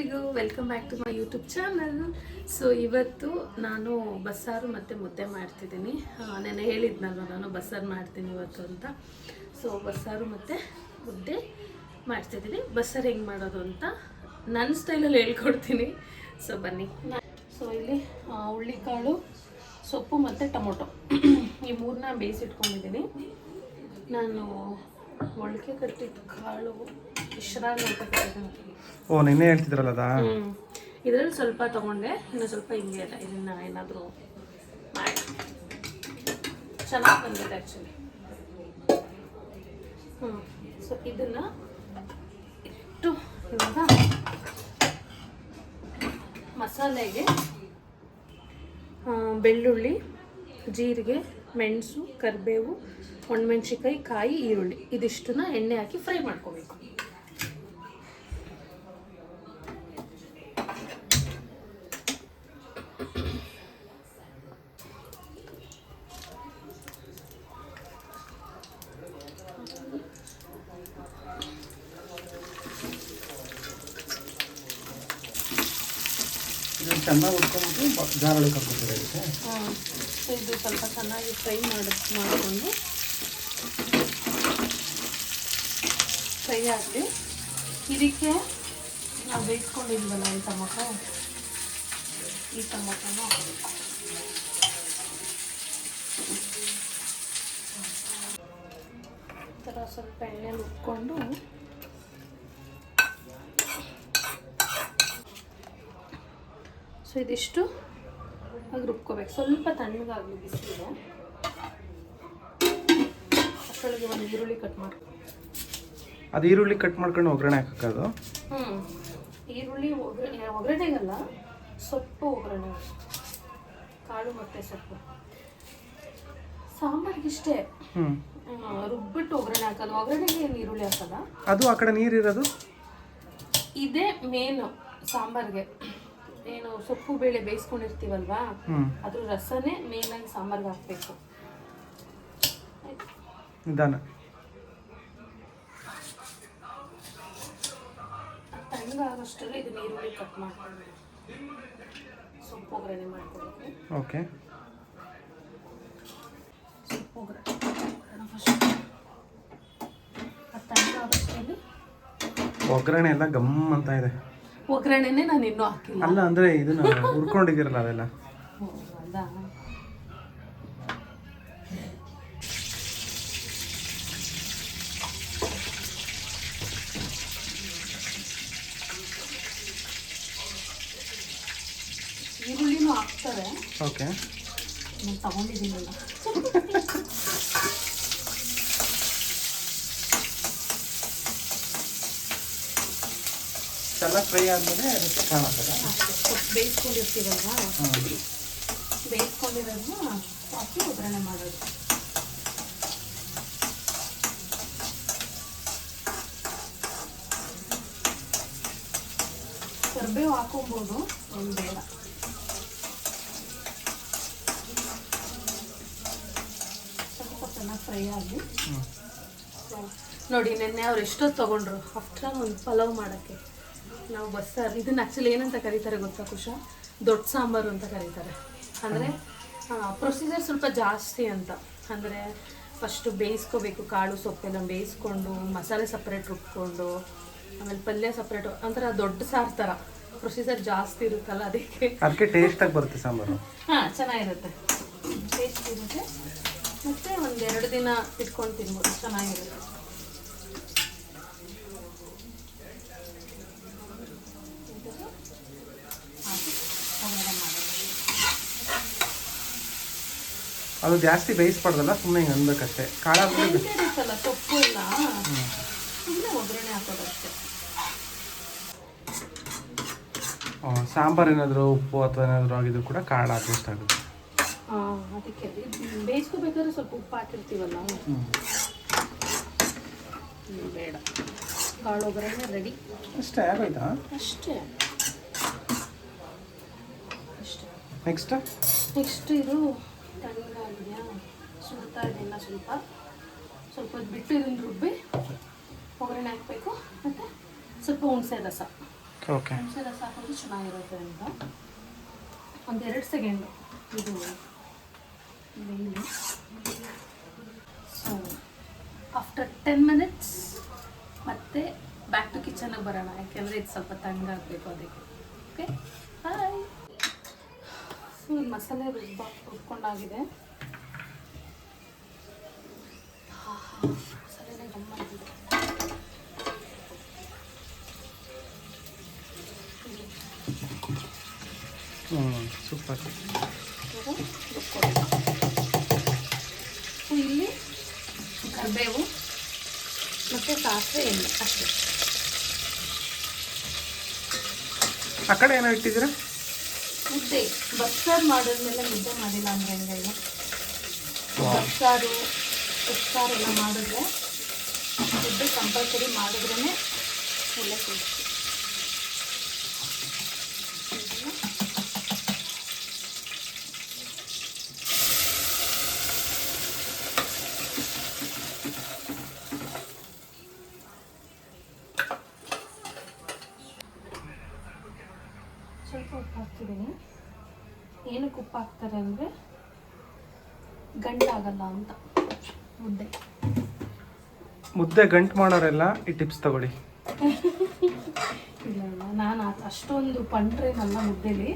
ಎಲ್ರಿಗೂ welcome back to my YouTube channel. So ಇವತ್ತು ನಾನು ಬಸ್ಸಾರು ಮತ್ತು ಮುದ್ದೆ ಮಾಡ್ತಿದ್ದೀನಿ. ನೆನ್ನೆ ಹೇಳಿದ್ನಲ್ವ ನಾನು ಬಸ್ಸಾರು ಮಾಡ್ತೀನಿ ಇವತ್ತು ಅಂತ. ಸೊ ಬಸ್ಸಾರು ಮತ್ತು ಮುದ್ದೆ ಮಾಡ್ತಿದ್ದೀನಿ. ಬಸ್ಸಾರು ಹೆಂಗೆ ಮಾಡೋದು ಅಂತ ನನ್ನ ಸ್ಟೈಲಲ್ಲಿ ಹೇಳ್ಕೊಡ್ತೀನಿ. ಸೊ ಬನ್ನಿ. ಸೊ ಇಲ್ಲಿ ಹುಳ್ಳಿಕಾಳು, ಸೊಪ್ಪು ಮತ್ತು ಟೊಮೊಟೊ ಈ ಮೂರನ್ನ ಬೇಯಿಸಿಟ್ಕೊಂಡಿದ್ದೀನಿ. ನಾನು ಮೊಳಕೆ ಕಟ್ಟಿದ್ದು ಕಾಳು ಇಶ್ರಾಗ್ ಅಂತ ಕಟ್ಟಿದ್ದೀನಿ. ಓ ನಿನ್ನೆ ಹೇಳ್ತಿದ್ರಲ್ಲ ಅದಾ? ಇದರಲ್ಲಿ ಸ್ವಲ್ಪ ತೊಗೊಂಡೆ, ಇನ್ನು ಸ್ವಲ್ಪ ಹಿಂಗೆ ಇದೆ. ಇದನ್ನು ಏನಾದರೂ ಮಾಡಿ ಚೆನ್ನಾಗಿ ಬಂದಿದೆ ಆ್ಯಕ್ಚುಲಿ. ಸೊ ಇದನ್ನು ಇಟ್ಟು ಇವಾಗ ಮಸಾಲೆಗೆ ಬೆಳ್ಳುಳ್ಳಿ, ಜೀರಿಗೆ, ಮೆಣಸು, ಕರಿಬೇವು, ಒಣಮೆಣ್ಸಿಕಾಯಿ, ಕಾಯಿ, ಈರುಳ್ಳಿ ಇದಿಷ್ಟನ್ನ ಎಣ್ಣೆ ಹಾಕಿ ಫ್ರೈ ಮಾಡ್ಕೋಬೇಕು. ಚೆನ್ನಾಗಿ ಉಟ್ಕೊಂಡ್ಬಿಟ್ಟು ಜಾರೊಳಗೆ ಹಾಕ್ಕೊತಾರೆ ಇದಕ್ಕೆ. ಸೊ ಇದು ಸ್ವಲ್ಪ ಚೆನ್ನಾಗಿ ಫ್ರೈ ಮಾಡಿಕೊಂಡು ಫ್ರೈ ಆಗಲಿ. ಇದಕ್ಕೆ ನಾವು ಬೇಯಿಸ್ಕೊಂಡಿಲ್ವಲ್ಲ ಈ ಟೊಮೊಟೊನ ಈ ಥರ ಸ್ವಲ್ಪ ಎಣ್ಣೆಲಿ ಉಟ್ಕೊಂಡು ಸೊ ಇದಿಷ್ಟು ಆಗಿ ರುಬ್ಕೋಬೇಕು. ಸ್ವಲ್ಪ ತಣ್ಣಗಾಗಲಿ ಬಿಸಿಲಿದೆ. ಅಷ್ಟರೊಳಗೆ ಒಂದು ಈರುಳ್ಳಿ ಕಟ್ ಮಾಡ್ಕೊ. ಅದು ಈರುಳ್ಳಿ ಕಟ್ ಮಾಡ್ಕೊಂಡು ಒಗ್ಗರಣೆ ಹಾಕೋದು? ಈರುಳ್ಳಿ ಒಗ್ಗರಣೆಗಲ್ಲ, ಸೊಪ್ಪು ಒಗ್ಗರಣೆ, ಕಾಳು ಮತ್ತು ಸೊಪ್ಪು ಸಾಂಬಾರಿಗಿಷ್ಟೇ. ರುಬ್ಬಿಟ್ಟು ಒಗ್ಗರಣೆ ಹಾಕೋದು. ಒಗ್ಗರಣೆಗೆ ಏನು ಈರುಳ್ಳಿ ಹಾಕಲ್ಲ. ಅದು ಆ ಕಡೆ ನೀರಿರೋದು ಇದೇ ಮೇನು ಸಾಂಬಾರಿಗೆ. ಏನು ಸೊಪ್ಪು ಬೇಳೆ ಬೇಯಿಸ್ಕೊಂಡಿರ್ತೀವಲ್ವಾ, ಅದ್ರ ರಸನೇ ಮೇನಾಗಿ ಸಾಂಬಾರ್ಗೆ ಹಾಕಬೇಕು. ನಿಧಾನ ತಣ್ಣಗಾಗೋಷ್ಟರಲ್ಲಿ ಇದು ಈರುಳ್ಳಿ ಕಟ್ ಮಾಡ್ಕೊಂಡು ಸೊಪ್ಪು ಒಗ್ಗರಣೆ ಮಾಡ್ಕೊಬೇಕು. ಓಕೆ. ಸೊಪ್ಪು ಒಗ್ಗರಣೆ ಫಸ್ಟ್ ತಣ್ಣಗಾಗೋಷ್ಟರಲ್ಲಿ ಒಗ್ಗರಣೆ ಎಲ್ಲ ಗಮ್ ಅಂತ ಇದೆ. ಒಗ್ಗರಣೆನೇ ನಾನು ಇನ್ನೂ ಹಾಕಿಲ್ಲ. ಅಲ್ಲ ಅಂದ್ರೆ ಇದನ್ನ ಹುರ್ಕೊಂಡಿದ್ದೀರಲ್ಲ ಅದೆಲ್ಲ. ಹೌದಾ? ಈರುಳ್ಳಿನೂ ಹಾಕ್ತಾರೆ. ಓಕೆ. ನಾನು ತಗೊಂಡಿದ್ದೀನಲ್ಲ. ಚೆನ್ನಾಗಿ ಫ್ರೈ ಆದಮೇಲೆ ಅದಕ್ಕೆ ಕಾಣುತ್ತದೆ. ಬೇಯಿಸ್ಕೊಂಡಿರ್ತೀವಲ್ವಾ, ಬೇಯಿಸ್ಕೊಂಡಿರೋದನ್ನ ಹಾಕಿ ಒಗ್ಗರಣೆ ಮಾಡೋದು. ಕರಿಬೇವು ಹಾಕೊಬೋದು, ಒಂದು ಬೇಡ. ಸ್ವಲ್ಪ ಚೆನ್ನಾಗಿ ಫ್ರೈ ಆಗಿ ನೋಡಿ. ನೆನ್ನೆ ಅವ್ರು ಎಷ್ಟೊತ್ತು ತೊಗೊಂಡ್ರು ಆಫ್ಟರ್ ಒಂದು ಪಲಾವ್ ಮಾಡೋಕ್ಕೆ. ನಾವು ಬಸ್ಸಾರು ಇದನ್ನ ಆ್ಯಕ್ಚುಲಿ ಏನಂತ ಕರೀತಾರೆ ಗೊತ್ತಾ ಕುಶಾ? ದೊಡ್ಡ ಸಾಂಬಾರು ಅಂತ ಕರೀತಾರೆ. ಅಂದರೆ ಪ್ರೊಸೀಜರ್ ಸ್ವಲ್ಪ ಜಾಸ್ತಿ ಅಂತ. ಅಂದರೆ ಫಸ್ಟು ಬೇಯಿಸ್ಕೋಬೇಕು, ಕಾಳು ಸೊಪ್ಪೆಲ್ಲ ಬೇಯಿಸ್ಕೊಂಡು ಮಸಾಲೆ ಸಪ್ರೇಟ್ ರುಬ್ಕೊಂಡು ಆಮೇಲೆ ಪಲ್ಯ ಸಪ್ರೇಟ್, ಒಂಥರ ದೊಡ್ಡ ಸಾರು ಥರ ಪ್ರೊಸೀಜರ್ ಜಾಸ್ತಿ ಇರುತ್ತಲ್ಲ, ಅದಕ್ಕೆ ಟೇಸ್ಟಾಗಿ ಬರುತ್ತೆ ಸಾಂಬಾರು. ಚೆನ್ನಾಗಿರುತ್ತೆ, ಟೇಸ್ಟ್ ಇರುತ್ತೆ. ಮತ್ತು ಒಂದು 2 ದಿನ ಇಟ್ಕೊಂಡು ತಿನ್ಬೋದು, ಚೆನ್ನಾಗಿರುತ್ತೆ. ಅದು ಜಾಸ್ತಿ ಬೇಯಿಸ್ಬಾರ್ದಲ್ಲ, ಸುಮ್ಮನೆ ಹಿಂಗೆ ಅನ್ಬೇಕಷ್ಟೇ. ಕಾಳಾಗುತ್ತಲ್ಲ ಸೊಪ್ಪು ಎಲ್ಲ, ಸುಮ್ಮನೆ ಒಗ್ಗರಣೆ ಹಾಕೋದಷ್ಟೇ. ಸಾಂಬಾರು ಏನಾದರೂ ಉಪ್ಪು ಅಥವಾ ಏನಾದರೂ ಆಗಿದ್ರು ಕೂಡ ಕಾಳು ಟೇಸ್ಟ್ ಆಗುತ್ತೆ. ಅದಕ್ಕೆ ಬೇಯಿಸ್ಕೋಬೇಕಾದ್ರೆ ಸ್ವಲ್ಪ ಉಪ್ಪು ಹಾಕಿರ್ತೀವಲ್ಲ, ಬೇಡ. ಕಾಳು ಒಗ್ಗರಣೆ ರೆಡಿ. ಅಷ್ಟೇ ಆಗೋಯ್ತಾ? ಅಷ್ಟೇ. ನೆಕ್ಸ್ಟ್ ಇದು ತಣ್ಣಗಾಗಿದೆಯಾ, ಸುಡ್ತಾ ಇದೆಯಲ್ಲ, ಸ್ವಲ್ಪ ಬಿಟ್ಟು ಇದನ್ನು ರುಬ್ಬಿ ಒಗ್ಗರಣೆ ಹಾಕಬೇಕು. ಮತ್ತು ಸ್ವಲ್ಪ ಹುಣಸೆ ರಸ ಓಕೆ. ಹುಣಸೆ ರಸ ಹಾಕೋದು ಚೆನ್ನಾಗಿರುತ್ತೆ ಅಂತ. ಒಂದು 2 ಸೆಕೆಂಡು ಇದು ಬೇಯಲಿ. ಸೊ ಆಫ್ಟರ್ 10 ಮಿನಿಟ್ಸ್ ಮತ್ತೆ ಬ್ಯಾಕ್ ಟು ಕಿಚನ್ಗೆ ಬರೋಣ, ಯಾಕೆಂದರೆ ಇದು ಸ್ವಲ್ಪ ತಣ್ಣಗಾಗಬೇಕು ಅದಕ್ಕೆ. Okay, hi. ಸೊ ಈ ಮಸಾಲೆ ರುಬ್ಕೊಂಡಾಗಿದೆ. ಮಸಾಲೆನೇ ಗಮ್ಮತ್ತಿದೆ. ಸೂಪರ್. ಇಲ್ಲಿ ಕರಿಬೇವು ಮತ್ತು ಸಾಸಿವೆ ಎಣ್ಣೆ ಅಷ್ಟೇ. ಆ ಕಡೆ ಏನೋ ಇಟ್ಟಿದ್ದೀರಾ? ಮುದ್ದೆ ಬಸ್ಸಾರು ಮಾಡಿದ್ಮೇಲೆ ಮುದ್ದೆ ಮಾಡಿಲ್ಲ ಅಂದರೆ ಹೆಂಗೆ ಇಲ್ಲ. ಬಸ್ಸಾರು ಎಲ್ಲ ಮಾಡಿದ್ರೆ ಮುದ್ದೆ ಕಂಪಲ್ಸರಿ ಮಾಡಿದ್ರೇ ಒಳ್ಳೆ ಟೇಸ್ಟ್. ಸ್ವಲ್ಪ ಉಪ್ಪು ಹಾಕ್ತಿದ್ದೀನಿ. ಏನಕ್ಕೆ ಉಪ್ಪು ಹಾಕ್ತಾರೆ ಅಂದರೆ ಗಂಟಾಗಲ್ಲ ಅಂತ. ಮುದ್ದೆ ಗಂಟು ಮಾಡೋರೆಲ್ಲ ಈ ಟಿಪ್ಸ್ ತಗೊಳ್ಳಿ. ಇಲ್ಲ ನಾನು ಅಷ್ಟೊಂದು ಪಂಟ್ರೇನಲ್ಲ ಮುದ್ದೆಲಿ.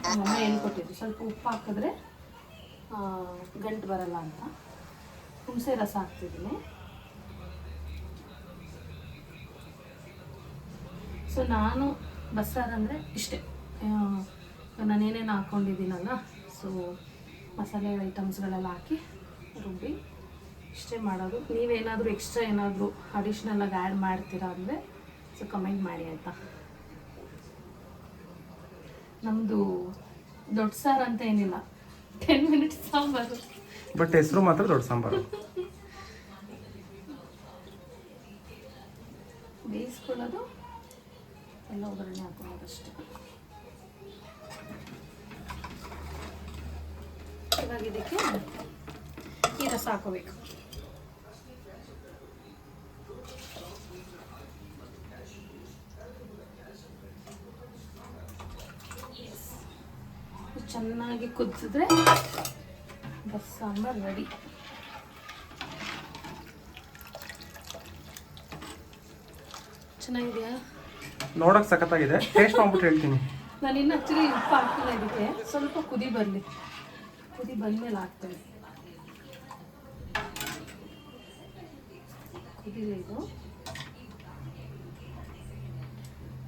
ನಮ್ಮಮ್ಮ ಹೇಳ್ಕೊಟ್ಟಿದ್ದು ಸ್ವಲ್ಪ ಉಪ್ಪು ಹಾಕಿದ್ರೆ ಗಂಟು ಬರಲ್ಲ ಅಂತ. ಹುಣಸೆ ರಸ ಹಾಕ್ತಿದ್ದೀನಿ. ಸೊ ನಾನು ಬಸ್ಸಾರು ಅಂದರೆ ಇಷ್ಟೇ. ನಾನೇನೇನು ಹಾಕ್ಕೊಂಡಿದ್ದೀನಲ್ಲ, ಸೊ ಮಸಾಲೆ ಐಟಮ್ಸ್ಗಳೆಲ್ಲ ಹಾಕಿ ರುಬ್ಬಿ ಇಷ್ಟೇ ಮಾಡೋದು. ನೀವೇನಾದರೂ ಎಕ್ಸ್ಟ್ರಾ ಏನಾದರೂ ಅಡಿಷ್ನಲಾಗಿ ಆ್ಯಡ್ ಮಾಡ್ತೀರಾ ಅಂದರೆ ಸೊ ಕಮೆಂಟ್ ಮಾಡಿ ಆಯಿತಾ. ನಮ್ಮದು ದೊಡ್ಡ ಸಾರು ಅಂತ ಏನಿಲ್ಲ, 10 ಮಿನಿಟ್ಸ್ ಸಾಂಬಾರು. ಬಟ್ ಹೆಸರು ಮಾತ್ರ ದೊಡ್ಡ ಸಾಂಬಾರು. ಬೇಯಿಸ್ಕೊಳ್ಳೋದು ಎಲ್ಲ ಒಗ್ಗರಣೆ ಹಾಕೊಳ್ಳೋದಷ್ಟೇ. ಇವಾಗ ಇದಕ್ಕೆ ಈ ರಸ ಹಾಕೋಬೇಕು. ಚೆನ್ನಾಗಿ ಕುದಿಸಿದ್ರೆ ಬಸ್ ಸಾಂಬಾರು ರೆಡಿ. ಚೆನ್ನಾಗಿದೆಯಾ? ನೋಡೋಕೆ ಸಖತ್ತಾಗಿದೆ. ಟೇಸ್ಟ್ ಮಾಡ್ಬಿಟ್ಟು ಹೇಳ್ತೀನಿ. ನಾನು ಇನ್ನು ಆ್ಯಕ್ಚುಲಿ ಉಪ್ಪು ಹಾಕಿಲ್ಲ ಇದಕ್ಕೆ. ಸ್ವಲ್ಪ ಕುದಿ ಬರಲಿ, ಕುದಿ ಬಂದಮೇಲೆ ಹಾಕ್ತೇನೆ. ಕುದಿಲಿ ಇದು.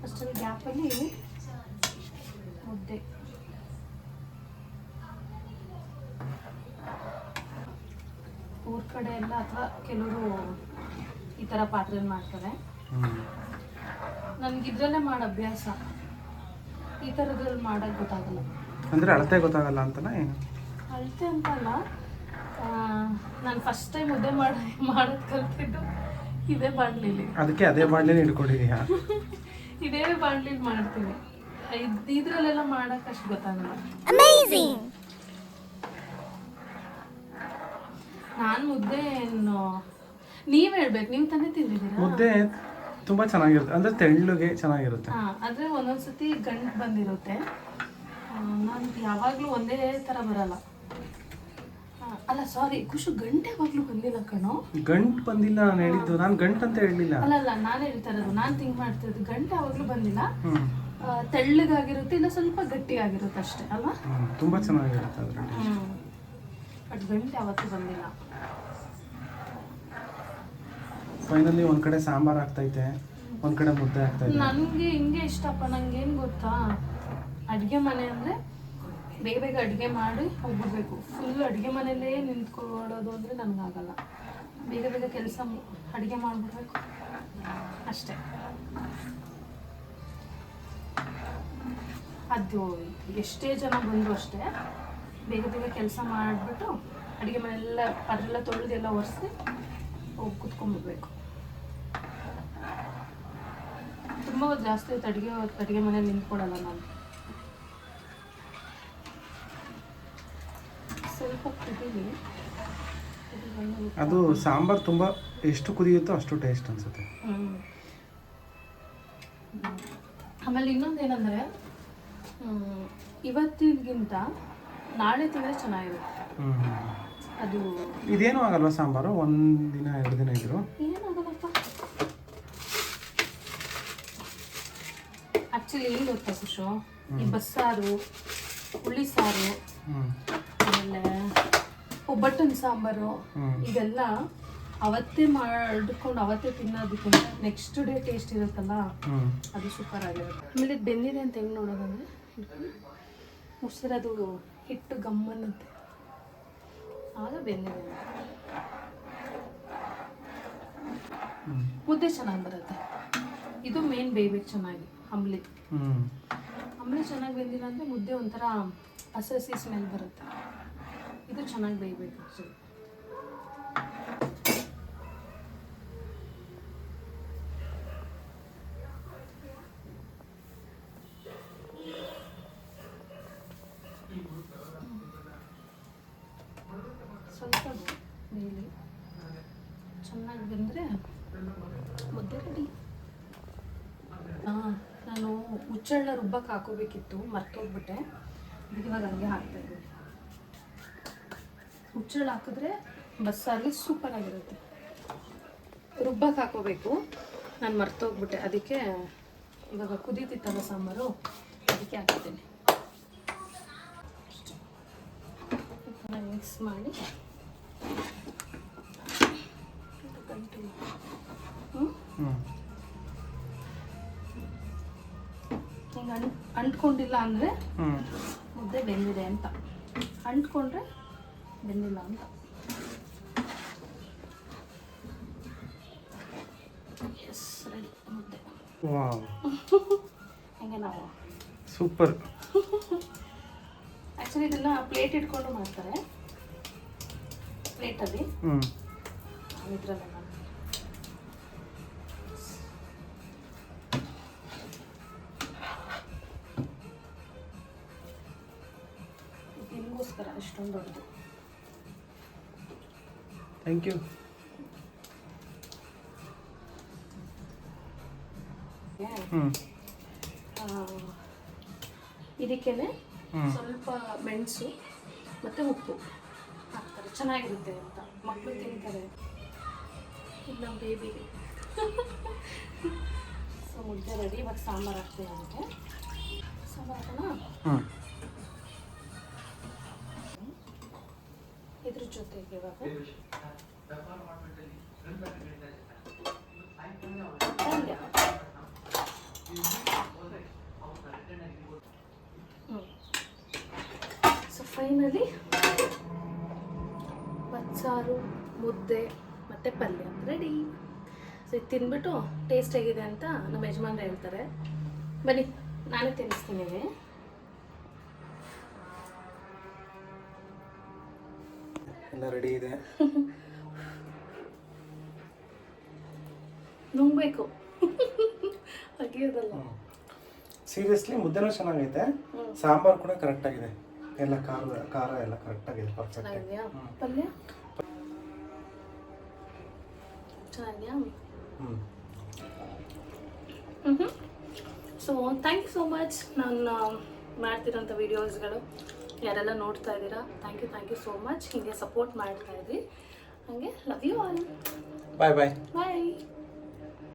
ಅಷ್ಟೊಂದು ಗ್ಯಾಪಲ್ಲಿ ಮುದ್ದೆ. ಊರ ಕಡೆ ಎಲ್ಲ ಅಥವಾ ಕೆಲವರು ಈ ಥರ ಪಾತ್ರೆಯಲ್ಲಿ ಮಾಡ್ತಾರೆ. ನನಗಿದ್ರಲ್ಲೇ ಮಾಡೋ ಅಭ್ಯಾಸ. ಈ ಥರದ್ರಲ್ಲಿ ಮಾಡೋಕ್ಕೆ ಗೊತ್ತಾಗಲ್ಲ. ಅಂದರೆ ಅಳತೆ ಗೊತ್ತಾಗಲ್ಲ ಅಂತನಾ? ಏನು ಅಳತೆ ಅಂತಲ್ಲ, ನಾನು ಫಸ್ಟ್ ಟೈಮ್ ಮುದ್ದೆ ಮಾಡೋದು ಕಲ್ತಿದ್ದು ಇದೇ ಬಾಣಲಿಲಿ. ಅದಕ್ಕೆ ಅದೇ ಬಾಣಲಿನ ಹಿಡ್ಕೊಂಡಿದೀಯಾ? ಇದೇ ಬಾಣಲಿಲಿ ಮಾಡ್ತೀನಿ. ಇದ್ರಲ್ಲೆಲ್ಲ ಮಾಡೋಕ್ಕೆ ಅಷ್ಟು ಗೊತ್ತಾಗಲ್ಲ. ನಾನು ಮುದ್ದೆ ನೀವು ಹೇಳ್ಬೇಕು, ನೀವು ತಾನೇ ತಿಂದಿದ್ದೀರಾ? ಮುದ್ದೆ ತುಂಬ ಚೆನ್ನಾಗಿರುತ್ತೆ, ಅಂದರೆ ತೆಳ್ಳಗೆ ಚೆನ್ನಾಗಿರುತ್ತೆ. ಆದರೆ ಒಂದೊಂದ್ಸತಿ ಗಂಟು ಬಂದಿರುತ್ತೆ. ನಾನು ಯಾವಾಗಲೂ ಒಂದೇ ಥರ ಬರಲ್ಲ. ಅಲ್ಲ ಸಾರಿ ಖುಷಿ, ಗಂಟೆ ಯಾವಾಗಲೂ ಬಂದಿಲ್ಲ ಕಣೋ. ಗಂಟು ಬಂದಿಲ್ಲ ನಾನು ಹೇಳಿದ್ದು, ನಾನು ಗಂಟು ಅಂತ ಹೇಳಿಲ್ಲ. ಅಲ್ಲ ನಾನು ಹೇಳ್ತಾ ಇರೋದು, ನಾನು ಥಿಂಕ್ ಮಾಡ್ತಿರೋದು ಗಂಟೆ ಯಾವಾಗಲೂ ಬಂದಿಲ್ಲ. ತೆಳ್ಳಗಾಗಿರುತ್ತೆ, ಇಲ್ಲ ಸ್ವಲ್ಪ ಗಟ್ಟಿಯಾಗಿರುತ್ತೆ ಅಷ್ಟೇ ಅಲ್ವಾ? ತುಂಬ ಚೆನ್ನಾಗಿರುತ್ತೆ ಅದರಲ್ಲಿ. ಬಟ್ ಗಂಟೆ ಯಾವತ್ತೂ ಬಂದಿಲ್ಲ. ಫೈನಲಿ ಒಂದು ಕಡೆ ಸಾಂಬಾರು ಆಗ್ತೈತೆ, ಒಂದು ಕಡೆ ಮುದ್ದೆ ಆಗ್ತೈತೆ. ನನಗೆ ಹಿಂಗೆ ಇಷ್ಟಪ್ಪ. ನಂಗೇನು ಗೊತ್ತಾ, ಅಡುಗೆ ಮನೆ ಅಂದರೆ ಬೇಗ ಬೇಗ ಅಡುಗೆ ಮಾಡಿ ಹೋಗ್ಬಿಡ್ಬೇಕು. ಫುಲ್ ಅಡುಗೆ ಮನೆಯಲ್ಲೇ ನಿಂತ್ಕೊಳ್ಳೋದು ಅಂದರೆ ನನಗಾಗಲ್ಲ. ಬೇಗ ಬೇಗ ಕೆಲಸ ಅಡುಗೆ ಮಾಡಿಬಿಡ್ಬೇಕು ಅಷ್ಟೇ. ಅದು ಎಷ್ಟೇ ಜನ ಬಂದರೂ ಅಷ್ಟೇ ಬೇಗ ಬೇಗ ಕೆಲಸ ಮಾಡಿಬಿಟ್ಟು ಅಡುಗೆ ಮನೆಯೆಲ್ಲ ಅದೆಲ್ಲ ತೊಳೆದೆಲ್ಲ ಒರೆಸಿ ಹೋಗಿ ಕುತ್ಕೊಂಡ್ಬಿಡ್ಬೇಕು. ತುಂಬ ಜಾಸ್ತಿ ಹೊತ್ತು ಅಡುಗೆ ಮನೇಲಿ ನಿಂತ್ಕೊಡಲ್ಲ ನಾನು. ಸ್ವಲ್ಪ ಕುದೀಲಿ. ಅದು ಸಾಂಬಾರು ತುಂಬ ಎಷ್ಟು ಕುದಿಯುತ್ತೋ ಅಷ್ಟು ಟೇಸ್ಟ್ ಅನಿಸುತ್ತೆ. ಆಮೇಲೆ ಇನ್ನೊಂದು ಏನಂದರೆ ಇವತ್ತಿಗಿಂತ ನಾಳೆ ತಿಂದರೆ ಚೆನ್ನಾಗಿರುತ್ತೆ. ಅದು ಇದೇನು ಆಗಲ್ವಾ ಸಾಂಬಾರು? ಒಂದಿನ 2 ದಿನ ಇದ್ರು ಏನಾಗಲ್ಲಪ್ಪ. ಆ್ಯಕ್ಚುಲಿ ಏನು ಗೊತ್ತಾ ಖುಷು, ಈ ಬಸ್ಸಾರು, ಹುಳಿ ಸಾರು, ಆಮೇಲೆ ಒಬ್ಬಟ್ಟಿನ ಸಾಂಬಾರು ಇದೆಲ್ಲ ಅವತ್ತೇ ಮಾಡ್ಕೊಂಡು ಅವತ್ತೇ ತಿನ್ನೋದಕ್ಕಿಂತ ನೆಕ್ಸ್ಟ್ ಡೇ ಟೇಸ್ಟ್ ಇರುತ್ತಲ್ಲ, ಅದು ಸೂಪರ್ ಆಗಿರುತ್ತೆ. ಆಮೇಲೆ ಇದು ಬೆಂದಿದೆ ಅಂತ ಹೆಂಗೆ ನೋಡೋದಂದ್ರೆ ಮುಸಿರದು ಹಿಟ್ಟು ಗಮ್ಮನ್ನಂತೆ ಆಗ ಬೆಂದಿದೆ. ಮುದ್ದೆ ಚೆನ್ನಾಗಿ ಬರುತ್ತೆ. ಇದು ಮೇನ್ ಬೇಯ್ಬೇಕು ಚೆನ್ನಾಗಿ. ಅಂಬ್ಲಿ ಚೆನ್ನಾಗಿ ಬೆಂದಿಲ್ಲ ಅಂದರೆ ಮುದ್ದೆ ಒಂಥರ ಹಸಿ ಸ್ಮೆಲ್ ಬರುತ್ತೆ. ಇದು ಚೆನ್ನಾಗಿ ಬೇಯಬೇಕು ಆ್ಯಕ್ಚುಲಿ. ಸ್ವಲ್ಪ ಬೇಯಲಿ, ಚೆನ್ನಾಗಿ ಬೆಂದರೆ ಮುದ್ದೆ ರೆಡಿ. ನಾನು ಹುಚ್ಚೆಳ್ಳ ರುಬ್ಬಕ್ಕೆ ಹಾಕೋಬೇಕಿತ್ತು, ಮರ್ತೋಗ್ಬಿಟ್ಟೆ. ಇವಾಗ ಹಂಗೆ ಹಾಕ್ತಾಯಿದ್ದೀನಿ. ಹುಚ್ಚೆಳ್ಳು ಹಾಕಿದ್ರೆ ಬಸ್ಸಾರಿಗೆ ಸೂಪರಾಗಿರುತ್ತೆ. ರುಬ್ಬಕ್ಕೆ ಹಾಕೋಬೇಕು, ನಾನು ಮರ್ತೋಗ್ಬಿಟ್ಟೆ. ಅದಕ್ಕೆ ಇವಾಗ ಕುದೀತಿತ್ತಲ್ಲ ಸಾಂಬಾರು, ಅದಕ್ಕೆ ಹಾಕಿದ್ದೀನಿ. ಮಿಕ್ಸ್ ಮಾಡಿ ಹಿಂಗೆ ಅಂಟ್ಕೊಂಡಿಲ್ಲ ಅಂದರೆ ಮುದ್ದೆ ಬೆಂದಿದೆ ಅಂತ, ಅಂಟ್ಕೊಂಡ್ರೆ ಬೆಂದಿಲ್ಲ ಅಂತ. ಎಸ್, ರೆಡಿ ಮುದ್ದೆ. ಹೆಂಗೆ ನಾವು ಸೂಪರ್. ಆ್ಯಕ್ಚುಲಿ ಇದನ್ನು ಪ್ಲೇಟ್ ಇಟ್ಕೊಂಡು ಮಾಡ್ತಾರೆ, ಪ್ಲೇಟಲ್ಲಿ ಇದರಲ್ಲ. ನಿಮಗೋಸ್ಕರ ಅಷ್ಟೊಂದು ದೊಡ್ಡದು. Thank you. ಇದಕ್ಕೇನೆ ಸ್ವಲ್ಪ ಮೆಣಸು ಮತ್ತು ಉಪ್ಪು ಹಾಕ್ತಾರೆ, ಚೆನ್ನಾಗಿರುತ್ತೆ ಅಂತ. ಮಕ್ಕಳು ತಿಂತಾರೆ, ಇದು ನಮ್ಮ ಬೇಬಿಗೆ. ಸೊ ಮುದ್ದೆ ರೆಡಿ. ಇವಾಗ ಸಾಂಬಾರು ಹಾಕ್ತೀನಿ. ಅದಕ್ಕೆ ಸಾಂಬಾರು ಹಾಕೋಣ. ಇದ್ರ ಜೊತೆಗೆ ಇವಾಗ ಪಲ್ಯ. ಸೊ ಫೈನಲಿ ಬಸ್ಸಾರು, ಮುದ್ದೆ ಮತ್ತು ಪಲ್ಯ ರೆಡಿ. ಸೊ ಇದು ತಿಂದ್ಬಿಟ್ಟು ಟೇಸ್ಟ್ ಹೇಗಿದೆ ಅಂತ ನಮ್ಮ ಯಜಮಾನ್ರು ಹೇಳ್ತಾರೆ. ಬನ್ನಿ ನಾನೇ ತಿನ್ನಿಸ್ತೀನಿ. ಎಲ್ಲ ರೆಡಿ ಇದೆ. ನುಂಗ್ಬೇಕು, ಹಾಗೆದಲ್ಲ. ಸೀರಿಯಸ್ಲಿ ಮುದ್ದೆನೂ ಚೆನ್ನಾಗೈತೆ, ಸಾಂಬಾರು ಕೂಡ ಕರೆಕ್ಟ್ ಆಗಿದೆ. ಎಲ್ಲ ಖಾರ ಎಲ್ಲ ಕರೆಕ್ಟ್ ಆಗಿದೆ, ಪರ್ಫೆಕ್ಟ್. ಪಲ್ಯ ಚೆನ್ನಾಗಿದೆಯಾ? So thank you so much. ನಾನು ಮಾಡ್ತಿರೋಂಥ ವೀಡಿಯೋಸ್ಗಳು ಯಾರೆಲ್ಲ ನೋಡ್ತಾ ಇದ್ದೀರಾ, ಥ್ಯಾಂಕ್ ಯು ಸೋ ಮಚ್. ಹೀಗೆ ಸಪೋರ್ಟ್ ಮಾಡ್ತಾ ಇದ್ರಿ. ಹಾಗೆ love you all. Bye bye. Bye.